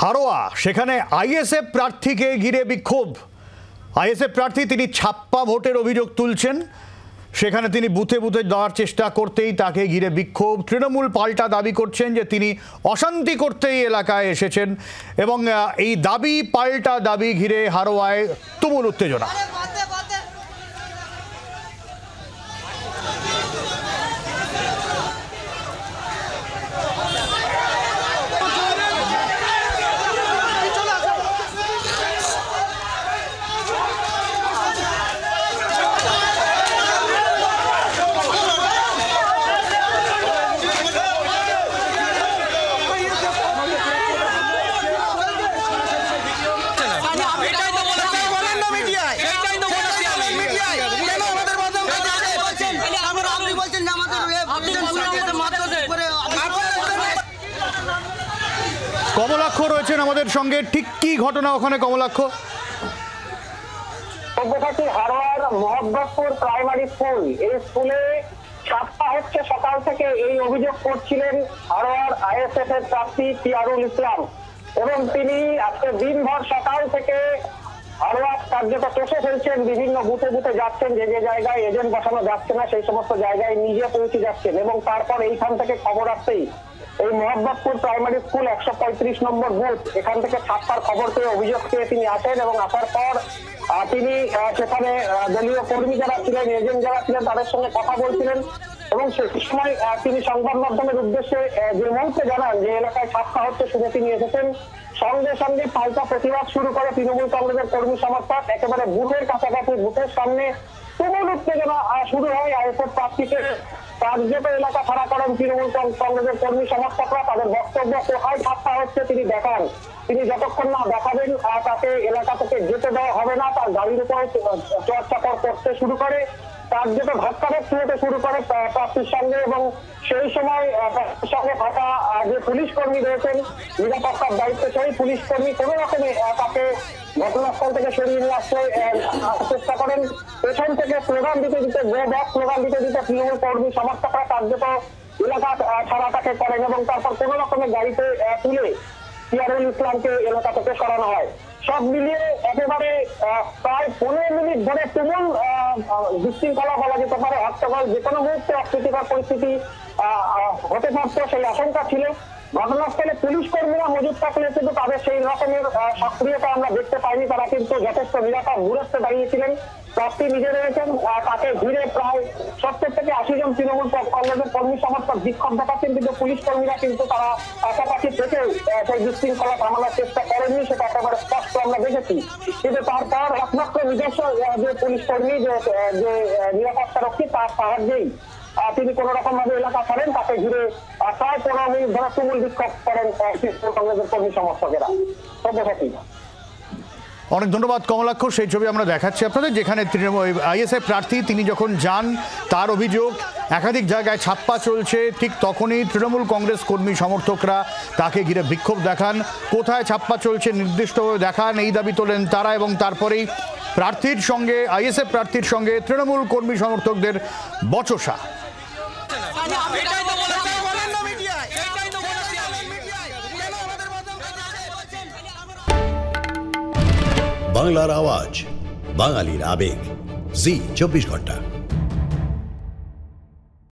হারোয়া সেখানে আইএসএফ প্রার্থীকে ঘিরে বিক্ষোভ। আইএসএফ প্রার্থী তিনি ছাপ্পা ভোটের অভিযোগ তুলছেন, সেখানে তিনি বুথে বুথে দেওয়ার চেষ্টা করতেই তাকে ঘিরে বিক্ষোভ। তৃণমূল পাল্টা দাবি করছেন যে তিনি অশান্তি করতেই এলাকায় এসেছেন এবং এই দাবি পাল্টা দাবি ঘিরে হারোয়ায় তুমুল উত্তেজনা। কমলাক্ষ রয়েছেন আমাদের সঙ্গে, ঠিক কি ঘটনা ওখানে কমলাক্ষ? হারোয়ার মোহাম্মদপুর প্রাইমারি স্কুল, এই স্কুলে ছাপ্পা হচ্ছে সকাল থেকে, এই অভিযোগ করছিলেন হারোয়ার আইএসএফ এর প্রার্থী পিয়ারুল ইসলাম এবং তিনি আজকে দিনভর সকাল থেকে হারোয়ার কার্যত চষে ফেলছেন। বিভিন্ন বুথে বুথে যাচ্ছেন, যে যে জায়গায় এজেন্ট বসানো যাচ্ছে না সেই সমস্ত জায়গায় নিজে পৌঁছে যাচ্ছেন এবং তারপর এইখান থেকে খবর আসতেই এই মোহাম্মদপুর প্রাইমারি স্কুল 135 নম্বর বুথ, এখান থেকে ছাপ্পার খবর পেয়ে অভিযোগ পেয়ে তিনি আসেন এবং আসার পর তিনি সেখানে দলীয় কর্মী যারা ছিলেন, এজেন্ট যারা ছিলেন তাদের সঙ্গে কথা বলছিলেন এবং সেই সময় তিনি সংবাদ মাধ্যমের উদ্দেশ্যে যে মুহূর্তে জানান যে এলাকায় ছাপ্পা হচ্ছে শুনে তিনি এসেছেন। সঙ্গে সঙ্গে পাল্টা প্রতিবাদ শুরু করে তৃণমূল কংগ্রেসের কর্মী সমর্থক। একেবারে বুথের কাছাকাছি বুথের সামনে তুমুল উত্তেজনা শুরু হয়। আইএসএফ প্রার্থীকে কার্যত এলাকা ছাড়া করেন তৃণমূল কংগ্রেসের কর্মী সমর্থকরা। তাদের বক্তব্য কোথায় ছাপ্পা হচ্ছে তিনি দেখান, তিনি যতক্ষণ না দেখাবেন তাকে এলাকা থেকে যেতে দেওয়া হবে না। তার গাড়ির উপরে চর্চা করতে শুরু করে, কার্যত ধাক্কাধাক্কি হতে শুরু করে প্রার্থীর সঙ্গে এবং সেই সময় প্রার্থীর সঙ্গে থাকা যে পুলিশ কর্মী রয়েছেন, নিরাপত্তার দায়িত্বে সেই পুলিশ কর্মী কোনো রকমে তাকে ঘটনাস্থল থেকে সরিয়ে নিয়ে আসতে চেষ্টা করেন। পেছন থেকে স্লোগান দিতে দিতে স্লোগান দিতে দিতে তৃণমূল কর্মী সমর্থকরা কার্যত এলাকা ছাড়া তাকে করেন এবং তারপর কোনো রকমের গাড়িতে তুলে পিয়ারুল ইসলামকে এলাকা থেকে সরানো হয়। সব মিলিয়ে একেবারে প্রায় 15 মিনিট ধরে তুমুল বিশৃঙ্খলা বলা যেতে পারে, হট্টগোল, যে কোনো মুহূর্তে অপ্রীতিকর পরিস্থিতি হতে পারত সেই আশঙ্কা ছিল। ঘটনাস্থলে পুলিশ কর্মীরা মজুদ থাকলে কিন্তু তাদের সেই রকমের সক্রিয়তা আমরা দেখতে পাইনি। তারা কিন্তু যথেষ্ট নিরাপদ দূরত্বে দাঁড়িয়েছিলেন। প্রার্থী নিজে রয়েছেন, তাকে ঘিরে প্রায় 70 থেকে 80 জন তৃণমূল কংগ্রেসের কর্মী সমর্থক বিক্ষোভ দেখাচ্ছেন, কিন্তু পুলিশ কর্মীরা কিন্তু তারা কাছাকাছি থেকে সেই বিশৃঙ্খলা থামানোর চেষ্টা করেননি, সেটা একেবারে স্পষ্ট আমরা দেখেছি। কিন্তু তারপর একমাত্র নিজস্ব যে পুলিশ কর্মী যে নিরাপত্তা রক্ষী তার সাহায্যেই তিনি কোন রকম ভাবে এলাকা ছাড়েন। তাকে ঘিরে প্রায় 15 মিনিট ধরে তুমুল বিক্ষোভ করেন কংগ্রেসের কর্মী সমর্থকেরা। অনেক ধন্যবাদ কমলাক্ষ। সেই ছবি আমরা দেখাচ্ছি আপনাদের, যেখানে আইএসএফ প্রার্থী তিনি যখন যান, তার অভিযোগ একাধিক জায়গায় ছাপ্পা চলছে, ঠিক তখনই তৃণমূল কংগ্রেস কর্মী সমর্থকরা তাকে ঘিরে বিক্ষোভ দেখান। কোথায় ছাপ্পা চলছে নির্দিষ্টভাবে দেখান, এই দাবি তোলেন তারা এবং তারপরেই প্রার্থীর সঙ্গে, আইএসএফ প্রার্থীর সঙ্গে তৃণমূল কর্মী সমর্থকদের বচসা। বাংলার আওয়াজ, বাঙালির আবেগ, জি 24 ঘন্টা।